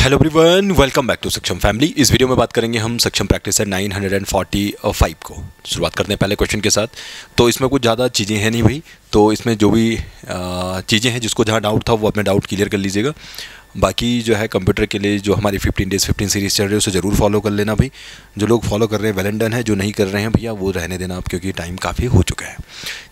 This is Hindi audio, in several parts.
Hello everyone, welcome back to Saksham family. इस वीडियो में बात करेंगे हम सक्षम प्रैक्टिस सेट 945 को। शुरुआत करते हैं पहले क्वेश्चन के साथ। तो इसमें कुछ ज़्यादा चीज़ें हैं नहीं भाई, तो इसमें जो भी चीज़ें हैं जिसको जहाँ डाउट था वो अपने डाउट क्लियर कर लीजिएगा। बाकी जो है कंप्यूटर के लिए जो हमारी 15 डेज़ 15 सीरीज़ चल रही है उसे ज़रूर फॉलो कर लेना भाई। जो लोग फॉलो कर रहे हैं वेल एंड डन है, जो नहीं कर रहे हैं भैया वो रहने देना आप, क्योंकि टाइम काफ़ी हो चुका है।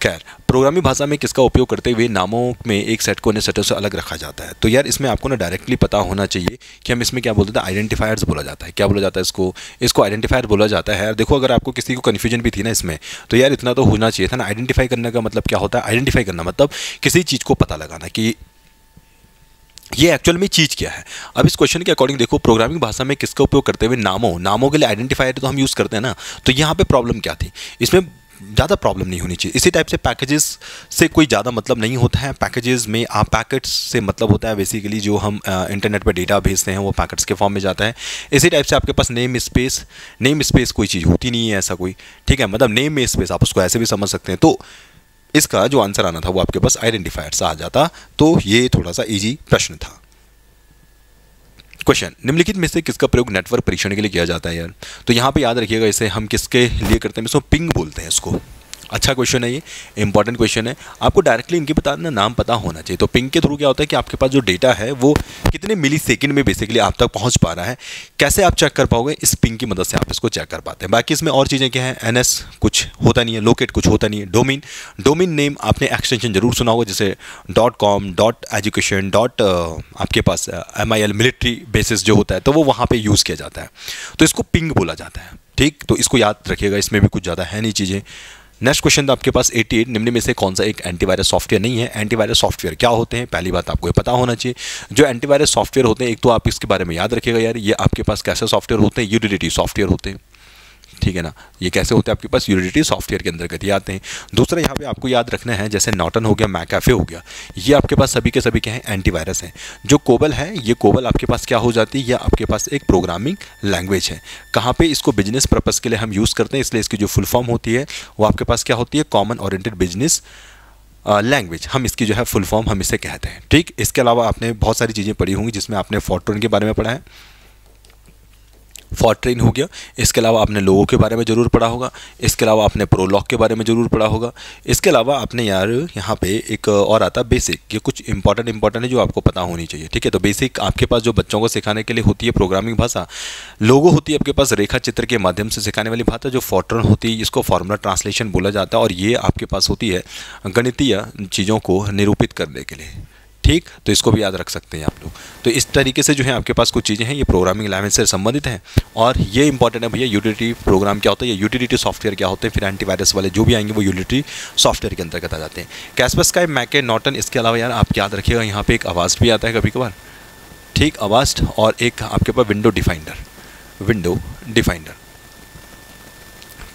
खैर, प्रोग्रामिंग भाषा में किसका उपयोग करते हुए नामों में एक सेट को अन्य सेटों से अलग रखा जाता है। तो यार इसमें आपको ना डायरेक्टली पता होना चाहिए कि हम इसमें क्या बोलते हैं। आइडेंटिफायर्स बोला जाता है। क्या बोला जाता है इसको आइडेंटिफायर बोला जाता है। यार देखो, अगर आपको किसी को कन्फ्यूजन भी थी ना इसमें, तो यार इतना तो होना चाहिए था ना। आइडेंटिफाई करने का मतलब क्या होता है? आइडेंटिफाई करना मतलब किसी चीज़ को पता लगाना कि ये एक्चुअल में चीज़ क्या है। अब इस क्वेश्चन के अकॉर्डिंग देखो, प्रोग्रामिंग भाषा में किसका उपयोग करते हुए नामों के लिए आइडेंटिफायर तो हम यूज़ करते हैं ना। तो यहाँ पे प्रॉब्लम क्या थी? इसमें ज़्यादा प्रॉब्लम नहीं होनी चाहिए। इसी टाइप से पैकेजेस से कोई ज़्यादा मतलब नहीं होता है। पैकेजेस में आप पैकेट्स से मतलब होता है बेसिकली जो हम इंटरनेट पर डेटा भेजते हैं वो पैकेट्स के फॉर्म में जाता है। इसी टाइप से आपके पास नेम स्पेस कोई चीज़ होती नहीं है ऐसा कोई, ठीक है। मतलब नेम में स्पेस आप उसको ऐसे भी समझ सकते हैं। तो इसका जो आंसर आना था वो आपके पास आइडेंटिफायर्स आ जाता। तो ये थोड़ा सा इजी प्रश्न था। क्वेश्चन, निम्नलिखित में से किसका प्रयोग नेटवर्क परीक्षण के लिए किया जाता है यार? तो यहाँ पे याद रखिएगा, इसे हम किसके लिए करते हैं? इसको पिंग बोलते हैं इसको। अच्छा क्वेश्चन है, ये इंपॉर्टेंट क्वेश्चन है। आपको डायरेक्टली इनके नाम पता होना चाहिए। तो पिंग के थ्रू क्या होता है कि आपके पास जो डेटा है वो कितने मिली सेकेंड में बेसिकली आप तक पहुंच पा रहा है। कैसे आप चेक कर पाओगे? इस पिंग की मदद से आप इसको चेक कर पाते हैं। बाकी इसमें और चीज़ें क्या है? NS कुछ होता नहीं है, लोकेट कुछ होता नहीं है, डोमेन नेम आपने एक्सटेंशन जरूर सुना होगा, जैसे .com .education आपके पास MIL मिलिट्री बेसिस जो होता है तो वो वहाँ पर यूज़ किया जाता है। तो इसको पिंग बोला जाता है, ठीक। तो इसको याद रखिएगा, इसमें भी कुछ ज़्यादा है नहीं चीज़ें। नेक्स्ट क्वेश्चन था आपके पास 88, निम्न में से कौन सा एक एंटीवायरस सॉफ्टवेयर नहीं है? एंटीवायरस सॉफ्टवेयर क्या होते हैं? पहली बात आपको ये पता होना चाहिए। जो एंटीवायरस सॉफ्टवेयर होते हैं, एक तो आप इसके बारे में याद रखिएगा यार, ये आपके पास कैसे सॉफ्टवेयर होते हैं? यूटिलिटी सॉफ्टवेयर होते हैं, ठीक है ना। ये कैसे होते हैं? आपके पास यूटिलिटी सॉफ्टवेयर के अंतर्गत ये आते हैं। दूसरा यहाँ पे आपको याद रखना है, जैसे नॉर्टन हो गया, मैकाफे हो गया, ये आपके पास सभी के सभी क्या है? एंटीवायरस हैं। जो कोबल है, ये कोबल आपके पास क्या हो जाती है? ये आपके पास एक प्रोग्रामिंग लैंग्वेज है। कहाँ पे इसको बिजनेस पर्पज़ के लिए हम यूज़ करते हैं, इसलिए इसकी जो फुल फॉर्म होती है वो आपके पास क्या होती है? कॉमन ओरिएंटेड बिजनेस लैंग्वेज, हम इसकी जो है फुल फॉर्म हम इसे कहते हैं, ठीक। इसके अलावा आपने बहुत सारी चीज़ें पढ़ी होंगी, जिसमें आपने फॉर्ट्रेन के बारे में पढ़ा है, फॉर्ट्रेन हो गया। इसके अलावा आपने लोगों के बारे में ज़रूर पढ़ा होगा। इसके अलावा आपने प्रोलॉग के बारे में ज़रूर पढ़ा होगा। इसके अलावा आपने यार यहाँ पे एक और आता बेसिक, ये कुछ इंपॉर्टेंट है जो आपको पता होनी चाहिए, ठीक है। तो बेसिक आपके पास जो बच्चों को सिखाने के लिए होती है प्रोग्रामिंग भाषा, लोगो होती है आपके पास रेखा चित्र के माध्यम से सिखाने वाली भाषा। जो फॉर्ट्रेन होती है इसको फॉर्मूला ट्रांसलेशन बोला जाता है, और ये आपके पास होती है गणितीय चीज़ों को निरूपित करने के लिए, ठीक। तो इसको भी याद रख सकते हैं आप लोग। तो इस तरीके से जो है आपके पास कुछ चीज़ें हैं, ये प्रोग्रामिंग लैंग्वेज से संबंधित हैं। और ये इंपॉर्टेंट है भैया, यूटिलिटी प्रोग्राम क्या होता है, या यूटिलिटी सॉफ्टवेयर क्या होते हैं। फिर एंटीवायरस वाले जो भी आएंगे वो यूटिलिटी सॉफ्टवेयर के अंतर्गत आ जाते हैं। कैस्परस्काई, मैके, नॉर्टन। इसके अलावा यार आप याद रखिएगा, यहाँ पे एक आवास्ट भी आता है कभी कभार, ठीक, आवास्ट। और एक आपके पास विंडो डिफाइंडर,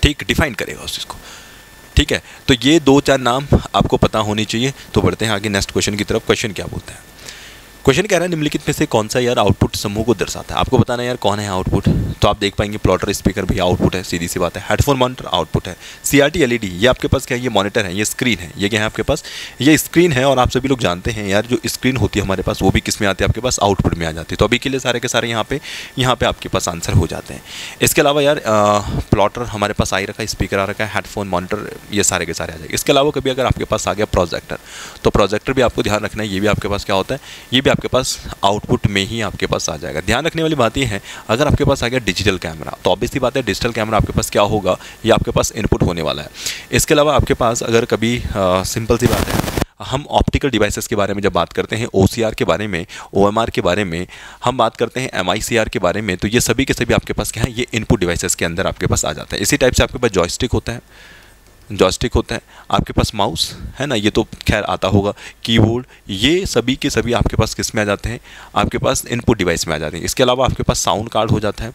ठीक, डिफाइन करेगा उस चीज़ को, ठीक है। तो ये 2-4 नाम आपको पता होनी चाहिए। तो बढ़ते हैं आगे नेक्स्ट क्वेश्चन की तरफ। क्वेश्चन क्या बोलता है? क्वेश्चन कह रहा है, निम्नलिखित में से कौन सा यार आउटपुट समूह को दर्शाता है? आपको बताना यार कौन है आउटपुट। तो आप देख पाएंगे प्लॉटर स्पीकर भी आउटपुट है, सीधी सी बात है। हेडफोन मॉनिटर आउटपुट है। CRT LED ये आपके पास क्या है? ये मॉनिटर है, ये स्क्रीन है। ये क्या है आपके पास? ये स्क्रीन है। और आप सभी लोग जानते हैं यार, जो स्क्रीन होती है हमारे पास वो भी किस में आती है? आपके पास आउटपुट में आ जाती है। तो अभी के लिए सारे के सारे यहाँ पे आपके पास आंसर हो जाते हैं। इसके अलावा यार प्लॉटर हमारे पास आ ही रखा है, स्पीकर आ रखा है, हेडफोन मॉनिटर, ये सारे के सारे आ जाएंगे। इसके अलावा कभी अगर आपके पास आ गया प्रोजेक्टर, तो प्रोजेक्टर भी आपको ध्यान रखना है, ये भी आपके पास क्या होता है? ये भी आपके पास आउटपुट में ही आपके पास आ जाएगा। ध्यान रखने वाली बात ये है, अगर आपके पास आ गया डिजिटल कैमरा, तो ऑब्वियसली बात है डिजिटल कैमरा आपके पास क्या होगा? ये आपके पास इनपुट होने वाला है। इसके अलावा आपके पास अगर कभी सिंपल सी बात है, हम ऑप्टिकल डिवाइसेस के बारे में जब बात करते हैं, OCR के बारे में, OMR के बारे में, हम बात करते हैं MICR के बारे में, तो ये सभी के सभी आपके पास क्या है? ये इनपुट डिवाइसेस के अंदर आपके पास आ जाता है। इसी टाइप से आपके पास जॉयस्टिक होता है, आपके पास माउस है ना, ये तो खैर आता होगा, कीबोर्ड, ये सभी के सभी आपके पास किस में आ जाते हैं? आपके पास इनपुट डिवाइस में आ जाते हैं। इसके अलावा आपके पास साउंड कार्ड हो जाता है,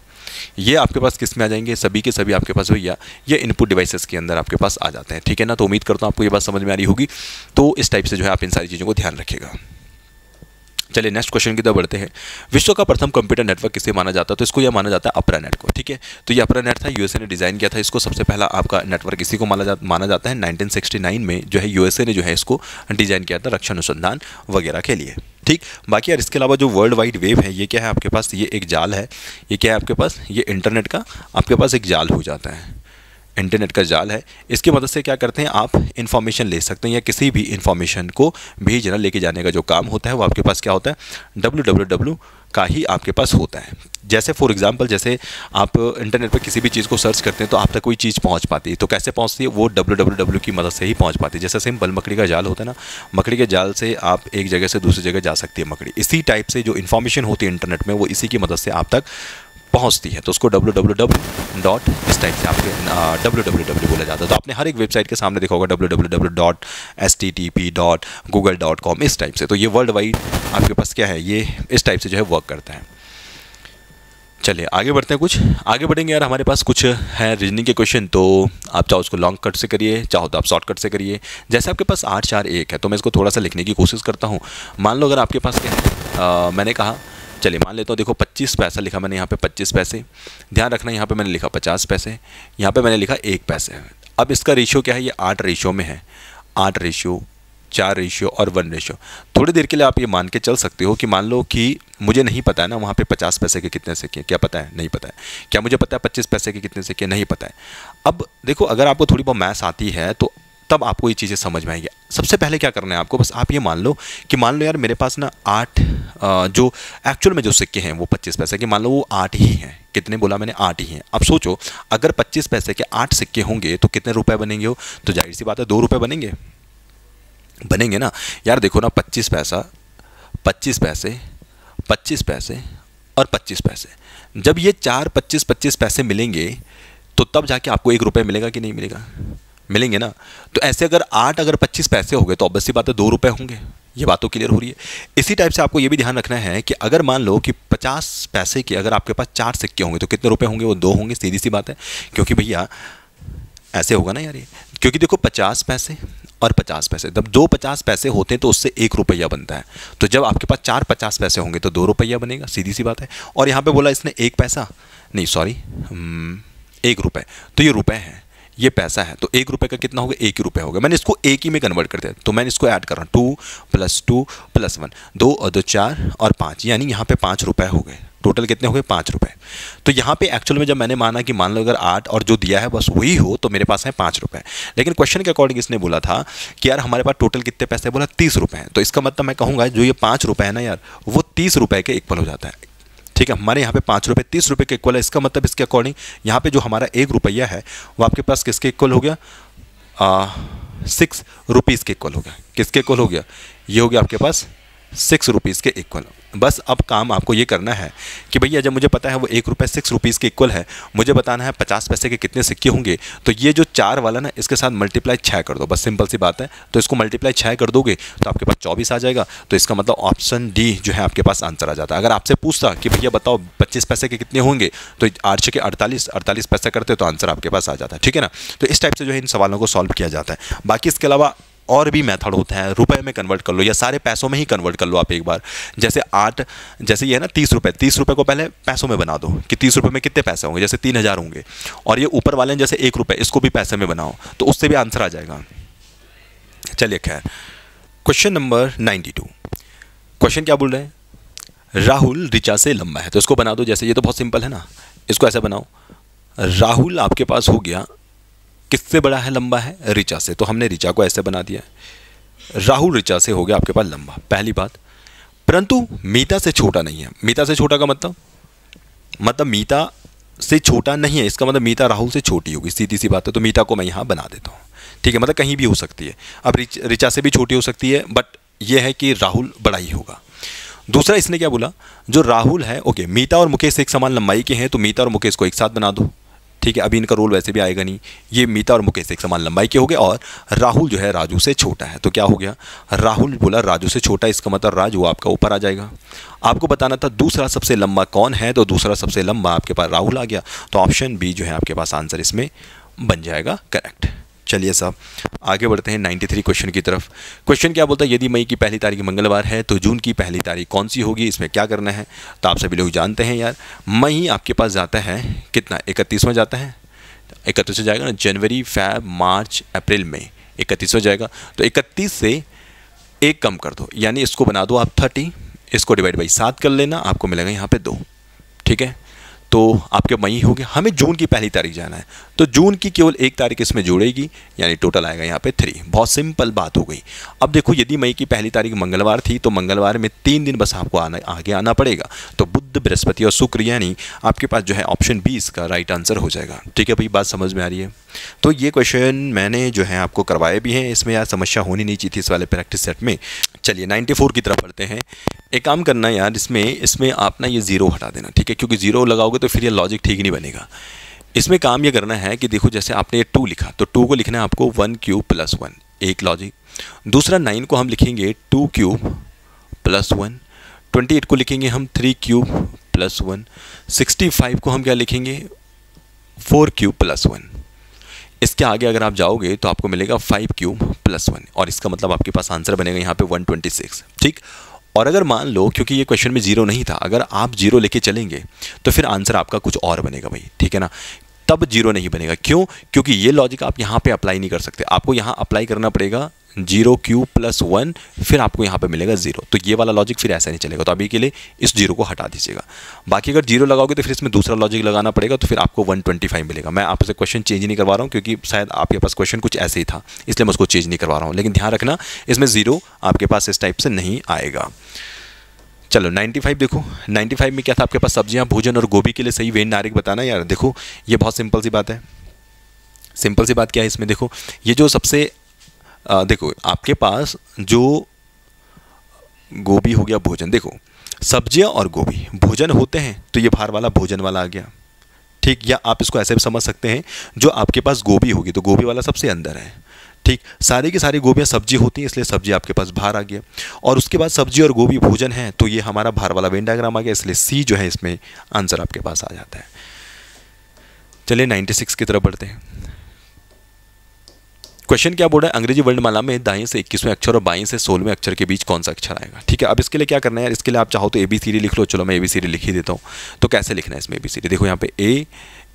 ये आपके पास किस में आ जाएंगे? सभी के सभी आपके पास भैया ये इनपुट डिवाइसेस के अंदर आपके पास आ जाते हैं, ठीक है ना। तो उम्मीद करता हूँ आपको ये बात समझ में आ रही होगी। तो इस टाइप से जो है आप इन सारी चीज़ों को ध्यान रखिएगा। चलिए नेक्स्ट क्वेश्चन की तरफ बढ़ते हैं। विश्व का प्रथम कंप्यूटर नेटवर्क किसे माना जाता है? तो इसको यह माना जाता है अपर्णेट को। ठीक है, तो ये अपर्णेट था, यूएसए ने डिज़ाइन किया था इसको। सबसे पहला आपका नेटवर्क इसी को माना जाता है। 1969 में जो है यूएसए ने जो है इसको डिज़ाइन किया था रक्षा अनुसंधान वगैरह के लिए। ठीक, बाकी यार इसके अलावा जो वर्ल्ड वाइड वेब है ये क्या है आपके पास? ये एक जाल है। ये क्या है आपके पास? ये इंटरनेट का आपके पास एक जाल हो जाता है, इंटरनेट का जाल है। इसकी मदद से क्या करते हैं आप इन्फॉर्मेशन ले सकते हैं, या किसी भी इन्फॉर्मेशन को भेजना लेके जाने का जो काम होता है वो आपके पास क्या होता है? www का ही आपके पास होता है। जैसे फॉर एग्जांपल, जैसे आप इंटरनेट पर किसी भी चीज़ को सर्च करते हैं तो आप तक कोई चीज़ पहुंच पाती है, तो कैसे पहुंचती है? वो www की मदद से ही पहुंच पाती है। जैसे सिंपल मकड़ी का जाल होता है ना, मकड़ी के जाल से आप एक जगह से दूसरी जगह जा सकती है मकड़ी। इसी टाइप से जो इन्फॉर्मेशन होती है इंटरनेट में वो इसी की मदद से आप तक पहुंचती है। तो उसको www. इस टाइप से आपके www बोला जाता है। तो आपने हर एक वेबसाइट के सामने देखा होगा www.http.google.com इस टाइप से। तो ये वर्ल्ड वाइड आपके पास क्या है, ये इस टाइप से जो है वर्क करता है। चलिए आगे बढ़ते हैं, कुछ आगे बढ़ेंगे यार। हमारे पास कुछ है रीजनिंग के क्वेश्चन, तो आप चाहो उसको लॉन्ग कट से करिए, चाहो तो आप शॉर्ट कट से करिए। जैसे आपके पास 8 4 1 है, तो मैं इसको थोड़ा सा लिखने की कोशिश करता हूँ। मान लो अगर आपके पास क्या है, मैंने कहा चलिए मान लेता हूँ, देखो 25 पैसा लिखा मैंने यहाँ पे 25 पैसे। ध्यान रखना यहाँ पे मैंने लिखा 50 पैसे, यहाँ पे मैंने लिखा 1 पैसे। अब इसका रेशियो क्या है? ये 8 रेशियो में है। 8 रेशियो, 4 रेशियो और 1 रेशियो। थोड़ी देर के लिए आप ये मान के चल सकते हो कि मान लो कि मुझे नहीं पता है ना वहाँ पे 50 पैसे के कितने सिक्के, क्या पता है? नहीं पता है। क्या मुझे पता है 25 पैसे के कितने सिक्के? नहीं पता है। अब देखो अगर आपको थोड़ी बहुत मैथ्स आती है तो तब आपको ये चीज़ें समझ में आएगी। सबसे पहले क्या करना है आपको, बस आप ये मान लो कि मान लो यार मेरे पास ना 8 जो एक्चुअल में जो सिक्के हैं वो 25 पैसे के, मान लो वो 8 ही हैं। कितने बोला मैंने? 8 ही हैं। अब सोचो अगर 25 पैसे के 8 सिक्के होंगे तो कितने रुपए बनेंगे? हो तो जाहिर सी बात है 2 रुपये बनेंगे ना यार। देखो ना 25 पैसा, 25 पैसे, 25 पैसे और 25 पैसे, जब ये 4 25 पैसे मिलेंगे तो तब जाके आपको 1 रुपये मिलेगा कि नहीं मिलेगा? मिलेंगे ना। तो ऐसे अगर 8 अगर 25 पैसे हो गए तो ऑब्वियस सी बात है 2 रुपये होंगे। ये बात तो क्लियर हो रही है। इसी टाइप से आपको ये भी ध्यान रखना है कि अगर मान लो कि 50 पैसे के अगर आपके पास 4 सिक्के होंगे तो कितने रुपए होंगे? वो 2 होंगे। सीधी सी बात है, क्योंकि भैया ऐसे होगा ना यार ये, क्योंकि देखो 50 पैसे और 50 पैसे, जब 2 50 पैसे होते हैं तो उससे 1 रुपया बनता है। तो जब आपके पास 4 50 पैसे होंगे तो 2 रुपया बनेगा। सीधी सी बात है। और यहाँ पे बोला इसने 1 पैसा, नहीं सॉरी 1 रुपये, तो ये रुपये है, ये पैसा है। तो 1 रुपये का कितना होगा? 1 ही रुपये होगा। मैंने इसको 1 ही में कन्वर्ट कर दिया, तो मैंने इसको ऐड कर रहा हूँ 2 + 2 + 1, 2 और 2 4 और 5, यानी यहाँ पे 5 रुपये हो गए। टोटल कितने हो गए? 5 रुपये। तो यहाँ पे एक्चुअल में जब मैंने माना कि मान लो अगर 8 और जो दिया है बस वही हो तो मेरे पास है 5 रुपये। लेकिन क्वेश्चन के अकॉर्डिंग इसने बोला था कि यार हमारे पास टोटल कितने पैसे? बोला 30 रुपये हैं। तो इसका मतलब मैं कहूँगा जो ये 5 रुपये है ना यार, वो 30 रुपये के इक्वल हो जाता है। ठीक है, हमारे यहाँ पे 5 रुपये 30 रुपये के इक्वल है। इसका मतलब इसके अकॉर्डिंग यहाँ पे जो हमारा 1 रुपया है वो आपके पास किसके इक्वल हो गया? 6 रुपीज़ के इक्वल हो गया। किसके इक्वल हो गया? ये हो गया आपके पास 6 रुपीज़ के इक्वल। बस अब काम आपको ये करना है कि भैया जब मुझे पता है वो 1 रुपये 6 रुपीज़ के इक्वल है, मुझे बताना है 50 पैसे के कितने सिक्के होंगे। तो ये जो 4 वाला ना इसके साथ मल्टीप्लाई 6 कर दो, बस सिंपल सी बात है। तो इसको मल्टीप्लाई 6 कर दोगे तो आपके पास 24 आ जाएगा। तो इसका मतलब ऑप्शन डी जो है आपके पास आंसर आ जाता है। अगर आपसे पूछता कि भैया बताओ 25 पैसे के कितने होंगे, तो 8 6 48, 48 पैसे करते तो आंसर आपके पास आ जाता है। ठीक है ना। तो इस टाइप से जो है इन सवालों को सॉल्व किया जाता है। बाकी इसके अलावा और भी मेथड होते हैं, रुपए में कन्वर्ट कर लो या सारे पैसों में ही कन्वर्ट कर लो आप एक बार। जैसे 8, जैसे ये है ना 30 रुपये, 30 रुपये को पहले पैसों में बना दो कि 30 रुपये में कितने पैसे होंगे, जैसे 3000 होंगे। और ये ऊपर वाले जैसे 1 रुपये, इसको भी पैसे में बनाओ तो उससे भी आंसर आ जाएगा। चलिए खैर, क्वेश्चन नंबर 92। क्वेश्चन क्या बोल रहे हैं? राहुल ऋचा से लंबा है, तो इसको बना दो। जैसे ये तो बहुत सिंपल है ना, इसको ऐसे बनाओ। राहुल आपके पास हो गया, किससे बड़ा है? लंबा है ऋचा से, तो हमने ऋचा को ऐसे बना दिया। राहुल ऋचा से हो गया आपके पास लंबा, पहली बात। परंतु मीता से छोटा नहीं है। मीता से छोटा का मतलब मीता से छोटा नहीं है, इसका मतलब मीता राहुल से छोटी होगी। सीधी सी बात है। तो मीता को मैं यहाँ बना देता हूँ। ठीक है, मतलब कहीं भी हो सकती है। अब ऋचा से भी छोटी हो सकती है, बट यह है कि राहुल बड़ा ही होगा। दूसरा इसने क्या बोला, जो राहुल है, ओके, मीता और मुकेश एक समान लंबाई के हैं, तो मीता और मुकेश को एक साथ बना दो। ठीक है, अभी इनका रोल वैसे भी आएगा नहीं। ये मीता और मुकेश एक समान लंबाई के हो गए, और राहुल जो है राजू से छोटा है। तो क्या हो गया? राहुल बोला राजू से छोटा, इसका मतलब राजू आपका ऊपर आ जाएगा। आपको बताना था दूसरा सबसे लंबा कौन है, तो दूसरा सबसे लंबा आपके पास राहुल आ गया। तो ऑप्शन बी जो है आपके पास आंसर इसमें बन जाएगा करेक्ट। चलिए साहब आगे बढ़ते हैं 93 क्वेश्चन की तरफ। क्वेश्चन क्या बोलता है, यदि मई की पहली तारीख मंगलवार है तो जून की पहली तारीख कौन सी होगी, इसमें क्या करना है। तो आप सभी लोग जानते हैं यार, मई आपके पास जाता है कितना, 31वां जाता है, 31 जाएगा ना, जनवरी फैब मार्च अप्रैल मई 31वां जाएगा। तो 31 से एक कम कर दो, यानी इसको बना दो आप 30, इसको डिवाइड बाई 7 कर लेना, आपको मिलेगा यहाँ पे 2। ठीक है, तो आपके मई हो गया। हमें जून की पहली तारीख जाना है, तो जून की केवल एक तारीख इसमें जोड़ेगी, यानी टोटल आएगा यहाँ पे 3। बहुत सिंपल बात हो गई। अब देखो, यदि मई की पहली तारीख मंगलवार थी तो मंगलवार में 3 दिन बस आपको आगे आना पड़ेगा। तो बुध, बृहस्पति और शुक्र, यानी आपके पास जो है ऑप्शन 20 का राइट आंसर हो जाएगा। ठीक है भाई, बात समझ में आ रही है। तो ये क्वेश्चन मैंने जो है आपको करवाए भी हैं, इसमें यार समस्या होनी नहीं चाहिए थी इस वाले प्रैक्टिस सेट में। चलिए 94 की तरफ बढ़ते हैं। एक काम करना यार, इसमें आप ना ये 0 हटा देना, ठीक है, क्योंकि 0 लगाओगे तो फिर ये लॉजिक ठीक नहीं बनेगा। इसमें काम ये करना है कि देखो, जैसे आपने ये 2 लिखा तो 2 को लिखना है आपको 1 क्यूब प्लस 1, एक लॉजिक। दूसरा 9 को हम लिखेंगे 2 क्यूब प्लस 1, 28 को लिखेंगे हम 3 क्यूब प्लस 1, 65 को हम क्या लिखेंगे 4 क्यूब प्लस 1। इसके आगे अगर आप जाओगे तो आपको मिलेगा 5 क्यूब प्लस 1, और इसका मतलब आपके पास आंसर बनेगा यहाँ पे 126। ठीक, और अगर मान लो, क्योंकि ये क्वेश्चन में 0 नहीं था, अगर आप 0 लेके चलेंगे तो फिर आंसर आपका कुछ और बनेगा भाई। ठीक है ना, तब 0 नहीं बनेगा। क्यों? क्योंकि ये लॉजिक आप यहाँ पे अप्लाई नहीं कर सकते, आपको यहाँ अप्लाई करना पड़ेगा 0 क्यूब प्लस 1, फिर आपको यहाँ पे मिलेगा 0। तो ये वाला लॉजिक फिर ऐसा नहीं चलेगा। तो अभी के लिए इस 0 को हटा दीजिएगा। बाकी अगर 0 लगाओगे तो फिर इसमें दूसरा लॉजिक लगाना पड़ेगा, तो फिर आपको 125 मिलेगा। मैं आपसे क्वेश्चन चेंज नहीं करवा रहा हूँ, क्योंकि शायद आपके पास क्वेश्चन कुछ ऐसे ही था, इसलिए मैं उसको चेंज नहीं करवा रहा हूँ। लेकिन ध्यान रखना, इसमें 0 आपके पास इस टाइप से नहीं आएगा। चलो 95 देखो, 95 में क्या था आपके पास, सब्जियां, भोजन और गोभी के लिए सही वेन नारिक बताना। यार देखो, ये बहुत सिंपल सी बात है। सिंपल सी बात क्या है इसमें, देखो ये जो सबसे देखो आपके पास जो गोभी हो गया भोजन, देखो सब्जियां और गोभी भोजन होते हैं, तो ये बाहर वाला भोजन वाला आ गया। ठीक, या आप इसको ऐसे भी समझ सकते हैं, जो आपके पास गोभी होगी तो गोभी वाला सबसे अंदर है। ठीक, सारी की सारी गोभियाँ सब्जी होती हैं, इसलिए सब्जी आपके पास बाहर आ गया। और उसके बाद सब्जी और गोभी भोजन है, तो ये हमारा बाहर वाला वेन डायग्राम आ गया, इसलिए सी जो है इसमें आंसर आपके पास आ जाता है। चलिए 96 की तरफ बढ़ते हैं। क्वेश्चन क्या बोल रहा है, अंग्रेजी वर्णमाला में दाएं से 21वें अक्षर और बाएं से 16वें अक्षर के बीच कौन सा अक्षर आएगा। ठीक है, अब इसके लिए क्या करना है यार, इसके लिए आप चाहो तो ABCD लिख लो। चलो मैं ABCD लिख ही देता हूँ। तो कैसे लिखना है इसमें ABCD, देखो यहाँ पे A,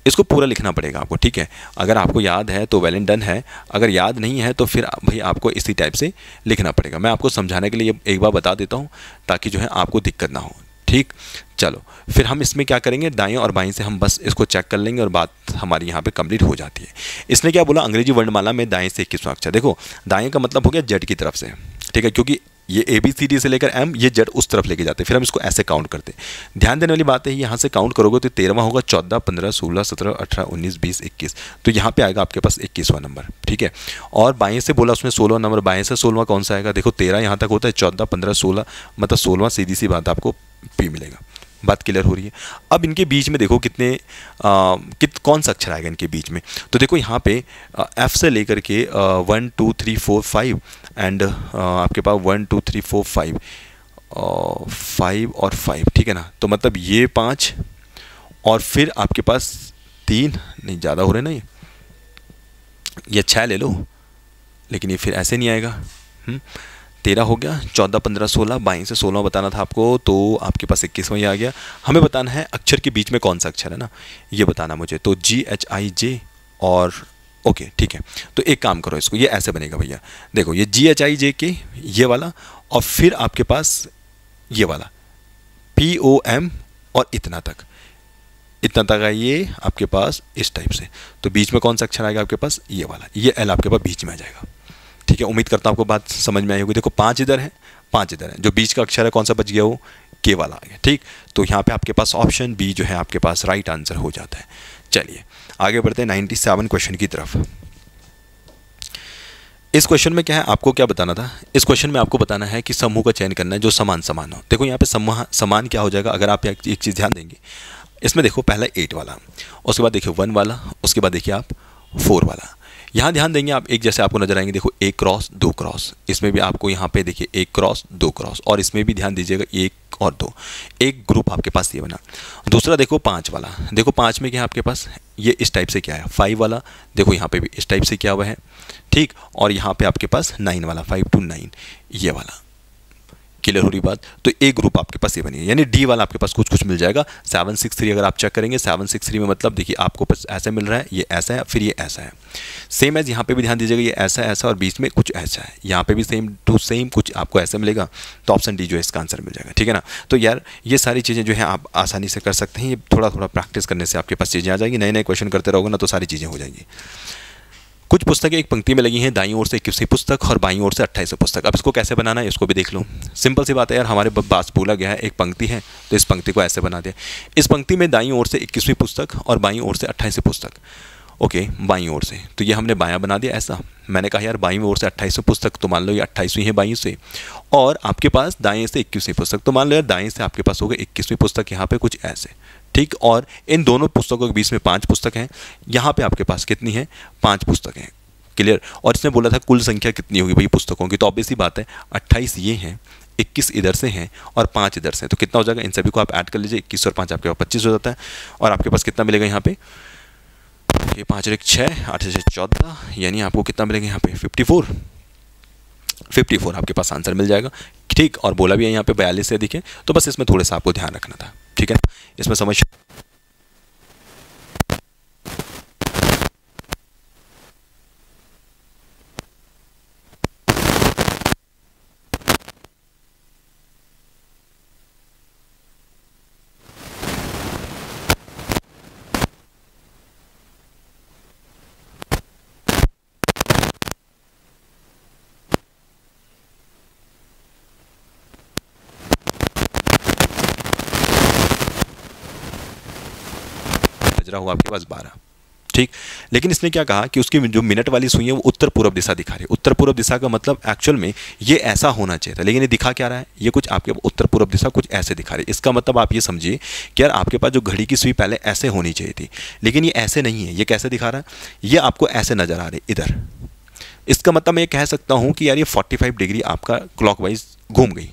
इसको पूरा लिखना पड़ेगा आपको। ठीक है, अगर आपको याद है तो वेल एंड डन है, अगर याद नहीं है तो फिर भाई आपको इसी टाइप से लिखना पड़ेगा। मैं आपको समझाने के लिए एक बार बता देता हूँ, ताकि जो है आपको दिक्कत ना हो। ठीक, चलो फिर हम इसमें क्या करेंगे, दाएं और बाएं से हम बस इसको चेक कर लेंगे और बात हमारी यहाँ पे कंप्लीट हो जाती है। इसने क्या बोला, अंग्रेजी वर्णमाला में दाएं से 21वां अक्षर। देखो दाएं का मतलब हो गया जेड की तरफ से। ठीक है, क्योंकि ये ABCD से लेकर M, ये जेड उस तरफ लेके जाते हैं, फिर हम इसको ऐसे काउंट करते हैं। ध्यान देने वाली बात है, यहाँ से काउंट करोगे तो 13वां होगा, 14, 15, 16, 17, 18, 19, 20, 21। तो यहाँ पे आएगा आपके पास 21वां नंबर। ठीक है, और बाएं से बोला उसमें 16वां नंबर, बाएं से 16वां कौन सा आएगा, देखो 13 यहाँ तक होता है, 14, 15, 16, मतलब 16वां, सीधी सी बात आपको P मिलेगा। बात क्लियर हो रही है। अब इनके बीच में देखो कौन सा अक्षर आएगा इनके बीच में। तो देखो यहाँ पे F से लेकर के 1 2 3 4 5 एंड आपके पास 1 2 3 4 5 5 और 5। ठीक है ना, तो मतलब ये 5 और फिर आपके पास 3, नहीं ज़्यादा हो रहे ना, ये 6 ले लो, लेकिन ये फिर ऐसे नहीं आएगा। 13 हो गया, 14, 15, 16, बाएं से 16 बताना था आपको, तो आपके पास 21वां ही आ गया। हमें बताना है अक्षर के बीच में कौन सा अक्षर है ना, ये बताना मुझे। तो GHIJ और ओके ठीक है, तो एक काम करो, इसको ये ऐसे बनेगा भैया। देखो ये GHIJ के ये वाला, और फिर आपके पास ये वाला POM और इतना तक है ये आपके पास इस टाइप से। तो बीच में कौन सा अक्षर आएगा आपके पास, ये वाला, ये L आपके पास बीच में आ जाएगा। ठीक है, उम्मीद करता हूँ आपको बात समझ में आई होगी। देखो 5 इधर है, 5 इधर है, जो बीच का अक्षर है कौन सा बच गया, वो K वाला आ गया। ठीक, तो यहाँ पे आपके पास ऑप्शन B जो है आपके पास राइट आंसर हो जाता है। चलिए आगे बढ़ते हैं 97 क्वेश्चन की तरफ। इस क्वेश्चन में क्या है, आपको क्या बताना था, इस क्वेश्चन में आपको बताना है कि समूह का चयन करना है जो समान हो। देखो यहाँ पे समान क्या हो जाएगा, अगर आप एक चीज़ ध्यान देंगे, इसमें देखो पहला 8 वाला, उसके बाद देखिए 1 वाला, उसके बाद देखिए आप 4 वाला। यहाँ ध्यान देंगे आप, एक जैसे आपको नजर आएंगे, देखो 1 क्रॉस 2 क्रॉस, इसमें भी आपको यहाँ पे देखिए 1 क्रॉस 2 क्रॉस, और इसमें भी ध्यान दीजिएगा 1 और 2, एक ग्रुप आपके पास ये बना। दूसरा देखो 5 वाला, देखो 5 में क्या है आपके पास ये इस टाइप से क्या है 5 वाला, देखो यहाँ पे भी इस टाइप से क्या हुआ है, ठीक। और यहाँ पे आपके पास 9 वाला, 5 to 9 ये वाला। क्लियर हो रही बात? तो एक ग्रुप आपके पास ये बनी, यानी डी वाला आपके पास कुछ कुछ मिल जाएगा। 763 अगर आप चेक करेंगे, 763 में मतलब देखिए आपको पास ऐसे मिल रहा है, ये ऐसा है, फिर ये ऐसा है। सेम एज यहाँ पे भी ध्यान दीजिएगा, ये ऐसा ऐसा और बीच में कुछ ऐसा है, यहाँ पे भी सेम टू सेम कुछ आपको ऐसा मिलेगा। तो ऑप्शन डी जो है इसका आंसर मिल जाएगा, ठीक है ना। तो यार ये सारी चीज़ें जो है आप आसानी से कर सकते हैं, ये थोड़ा थोड़ा प्रैक्टिस करने से आपके पास चीज़ें आ जाएगी, नए नए क्वेश्चन करते रहोगे ना तो सारी चीज़ें हो जाएंगी। कुछ पुस्तकें एक पंक्ति में लगी हैं, दाईं ओर से 21वीं पुस्तक और बाईं ओर से 28वीं पुस्तक। अब इसको कैसे बनाना है इसको भी देख लो। सिंपल सी बात है यार, हमारे पास बोला गया है एक पंक्ति है तो इस पंक्ति को ऐसे बना दिया। इस पंक्ति में दाईं ओर से 21वीं पुस्तक और बाईं ओर से 28वीं पुस्तक। ओके, बाईं ओर से तो ये हमने बायां बना दिया ऐसा। मैंने कहा यार बाईं ओर से 28वीं पुस्तक, तो मान लो ये 28वीं है बाईं से, और आपके पास दाएं से 21वीं पुस्तक, तो मान लो यार दाएं से आपके पास हो गए 21वीं पुस्तक यहाँ पे कुछ ऐसे, ठीक। और इन दोनों पुस्तकों के बीच में 5 पुस्तक हैं, यहाँ पे आपके पास कितनी है 5 पुस्तकें हैं। क्लियर। और इसने बोला था कुल संख्या कितनी होगी भाई पुस्तकों की, तो ऑब्वियस सी बात है 28 ये हैं, 21 इधर से हैं और 5 इधर से, तो कितना हो जाएगा, इन सभी को आप ऐड कर लीजिए, 21 और 5 आपके पास 25 हो जाता है। और आपके पास कितना मिलेगा यहाँ पे, ये 5 और 1 6, 8 से 14, यानी आपको कितना मिलेगा यहाँ पे 54 आपके पास आंसर मिल जाएगा, ठीक। और बोला भी है यहाँ पे 42 से अधिक है, तो बस इसमें थोड़ा सा आपको ध्यान रखना था, ठीक है। इसमें समझ रहा हुआ आपके पास 12, ठीक। लेकिन इसने क्या कहा कि उसकी जो मिनट वाली सुई है वो उत्तर पूर्व दिशा दिखा रही है। उत्तर पूर्व दिशा का मतलब एक्चुअल में ये ऐसा होना चाहिए था, लेकिन ये दिखा क्या रहा है, ये कुछ आपके उत्तर पूर्व दिशा कुछ ऐसे दिखा रही है। इसका मतलब आप ये समझिए कि यार आपके पास जो घड़ी की सुई पहले ऐसे होनी चाहिए थी, लेकिन ये ऐसे नहीं है। ये कैसे दिखा रहा है, ये आपको ऐसे नजर आ रही है इधर। इसका मतलब मैं ये कह सकता हूं कि यार ये 45 डिग्री आपका क्लॉकवाइज घूम गई,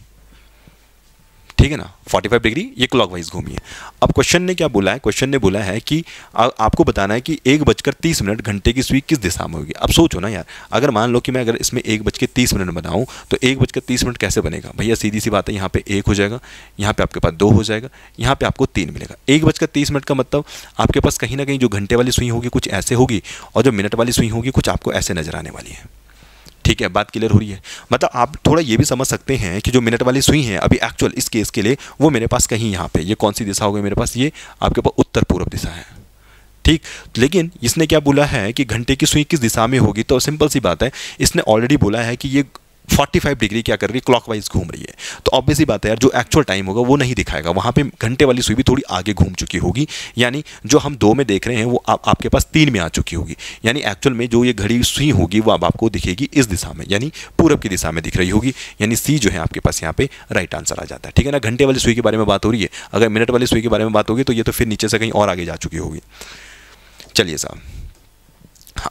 ठीक है ना। 45 डिग्री ये क्लॉकवाइज घूमी है। अब क्वेश्चन ने क्या बोला है, क्वेश्चन ने बोला है कि आपको बताना है कि 1:30 घंटे की सुई किस दिशा में होगी। अब सोचो ना यार, अगर मान लो कि मैं अगर इसमें 1:30 बनाऊं तो 1:30 कैसे बनेगा भैया, सीधी सी बात है, यहाँ पे 1 हो जाएगा, यहाँ पे आपके पास 2 हो जाएगा, यहाँ पे आपको 3 मिलेगा। 1:30 का मतलब आपके पास कहीं ना कहीं जो घंटे वाली सुई होगी कुछ ऐसे होगी, और जो मिनट वाली सुई होगी कुछ आपको ऐसे नजर आने वाली है, ठीक है। बात क्लियर हो रही है। मतलब आप थोड़ा ये भी समझ सकते हैं कि जो मिनट वाली सुई है अभी एक्चुअल इस केस के लिए वो मेरे पास कहीं यहाँ पे, ये कौन सी दिशा हो गई मेरे पास, ये आपके पास उत्तर पूर्व दिशा है, ठीक। लेकिन इसने क्या बोला है कि घंटे की सुई किस दिशा में होगी, तो सिंपल सी बात है, इसने ऑलरेडी बोला है कि ये 45 डिग्री क्या कर रही है, क्लॉकवाइज घूम रही है। तो ऑब्वियस सी बात है यार, जो एक्चुअल टाइम होगा वो नहीं दिखाएगा, वहाँ पे घंटे वाली सुई भी थोड़ी आगे घूम चुकी होगी, यानी जो हम 2 में देख रहे हैं वो आपके पास 3 में आ चुकी होगी। यानी एक्चुअल में जो ये घड़ी सुई होगी वो अब आपको दिखेगी इस दिशा में, यानी पूरब की दिशा में दिख रही होगी, यानी सी जो है आपके पास यहाँ पे राइट आंसर आ जाता है, ठीक है ना। घंटे वाली सुई के बारे में बात हो रही है, अगर मिनट वाली सुई के बारे में बात होगी तो ये तो फिर नीचे से कहीं और आगे जा चुकी होगी। चलिए साहब,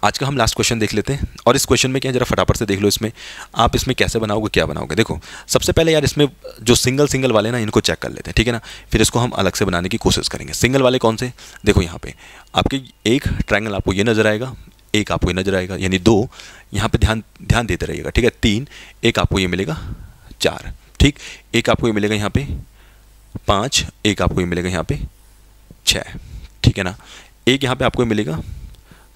आज का हम लास्ट क्वेश्चन देख लेते हैं। और इस क्वेश्चन में क्या है, जरा फटाफट से देख लो, इसमें आप इसमें कैसे बनाओगे, क्या बनाओगे। देखो सबसे पहले यार इसमें जो सिंगल वाले ना इनको चेक कर लेते हैं, ठीक है ना, फिर इसको हम अलग से बनाने की कोशिश करेंगे। सिंगल वाले कौन से, देखो यहाँ पे आपके एक ट्रायंगल आपको ये नजर आएगा, एक आपको ये नजर आएगा, यानी 2, यहाँ पे ध्यान देते रहिएगा, ठीक है। 3, एक आपको ये मिलेगा 4, ठीक। एक आपको ये मिलेगा यहाँ पे 5, एक आपको ये मिलेगा यहाँ पे 6, ठीक है ना। एक यहाँ पे आपको मिलेगा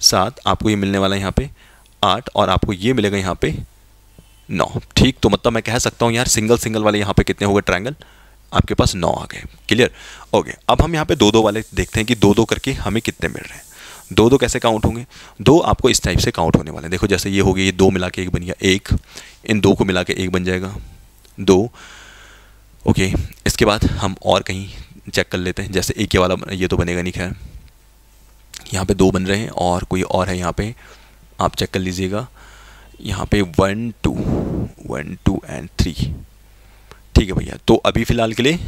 7, आपको ये मिलने वाला है यहाँ पे 8, और आपको ये मिलेगा यहाँ पे 9, ठीक। तो मतलब मैं कह सकता हूँ यार सिंगल वाले यहाँ पे कितने हो गए ट्रायंगल, आपके पास 9 आ गए। Clear, okay. अब हम यहाँ पे 2-2 वाले देखते हैं कि 2-2 करके हमें कितने मिल रहे हैं। 2-2 कैसे काउंट होंगे, 2 आपको इस टाइप से काउंट होने वाले हैं। देखो जैसे ये हो गया, ये 2 मिला के 1 बन गया 1, इन 2 को मिला के 1 बन जाएगा 2, ओके। इसके बाद हम और कहीं चेक कर लेते हैं, जैसे एक ये वाला ये तो बनेगा नहीं, खैर यहाँ पे 2 बन रहे हैं, और कोई और है यहाँ पे, आप चेक कर लीजिएगा, यहाँ पे 1 2 एंड 3, ठीक है भैया। तो अभी फ़िलहाल के लिए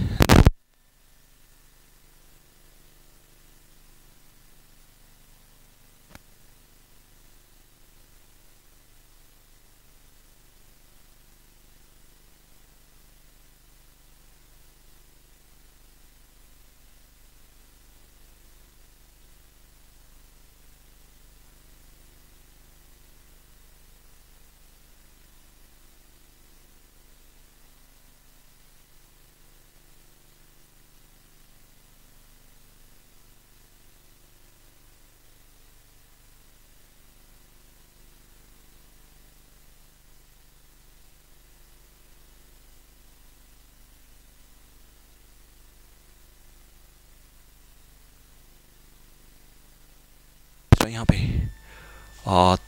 है यहाँ पे?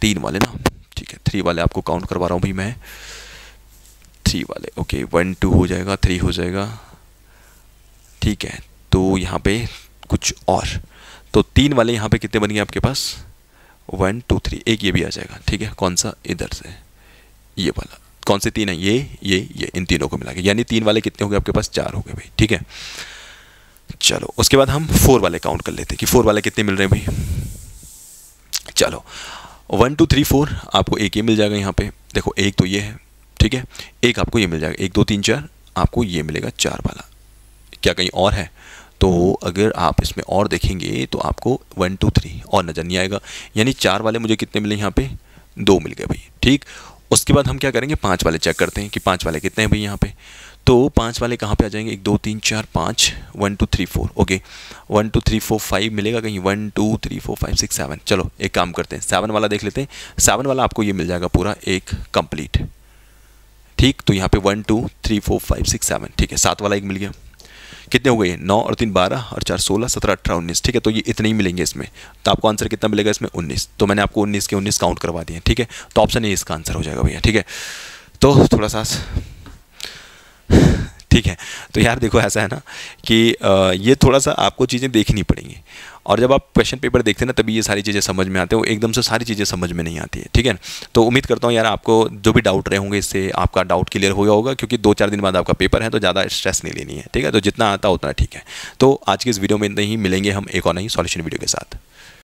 3 वाले ना, ठीक है 3 वाले आपको काउंट करवा रहा हूँ भाई मैं, 3 वाले। ओके 1 2 हो जाएगा, 3 हो जाएगा, ठीक है। तो यहाँ पे कुछ और, तो 3 वाले यहाँ पे कितने बन गए आपके पास? 1 2 3, एक ये भी आ जाएगा, ठीक है। कौन सा? इधर से ये वाला। कौन से 3 है? ये इन तीनों को मिला के, यानी 3 वाले कितने हो गए आपके पास? 4 हो गए भाई, ठीक है। चलो उसके बाद हम 4 वाले काउंट कर लेते हैं कि 4 वाले कितने मिल रहे हैं भाई। चलो 1 2 3 4 आपको एक ये मिल जाएगा यहाँ पे, देखो एक तो ये है, ठीक है। एक आपको ये मिल जाएगा, 1 2 3 4 आपको ये मिलेगा 4 वाला। क्या कहीं और है? तो अगर आप इसमें और देखेंगे तो आपको 1 2 3 और नज़र नहीं आएगा, यानी 4 वाले मुझे कितने मिले यहाँ पे? 2 मिल गए भाई, ठीक। उसके बाद हम क्या करेंगे? 5 वाले चेक करते हैं कि 5 वाले कितने हैं भाई यहाँ पे। तो 5 वाले कहाँ पे आ जाएंगे? 1 2 3 4 5, 1 2 3 4, ओके 1 2 3 4 5 मिलेगा कहीं? 1 2 3 4 5 6 7। चलो एक काम करते हैं, 7 वाला देख लेते हैं। 7 वाला आपको ये मिल जाएगा पूरा एक कंप्लीट, ठीक। तो यहाँ पे 1 2 3 4 5 6 7, ठीक है। 7 वाला एक मिल गया, कितने हो गए? 9 और 3 12 और 4 16 17 18 19, ठीक है। तो ये इतने ही मिलेंगे इसमें, तो आपको आंसर कितना मिलेगा इसमें? 19। तो मैंने आपको 19 के 19 काउंट करवा दिए, ठीक है। तो ऑप्शन ए इसका आंसर हो जाएगा भैया, ठीक है। तो थोड़ा सा ठीक है। तो यार देखो ऐसा है ना कि ये थोड़ा सा आपको चीज़ें देखनी पड़ेंगी, और जब आप क्वेश्चन पेपर देखते हैं ना तभी ये सारी चीज़ें समझ में आते हैं, वो एकदम से सारी चीज़ें समझ में नहीं आती है, ठीक है। तो उम्मीद करता हूँ यार आपको जो भी डाउट रहे होंगे इससे आपका डाउट क्लियर हो गया होगा, क्योंकि 2-4 दिन बाद आपका पेपर है तो ज़्यादा स्ट्रेस नहीं लेनी है, ठीक है। तो जितना आता उतना ठीक है। तो आज की इस वीडियो में इतना ही, मिलेंगे हम एक और नई सॉल्यूशन वीडियो के साथ।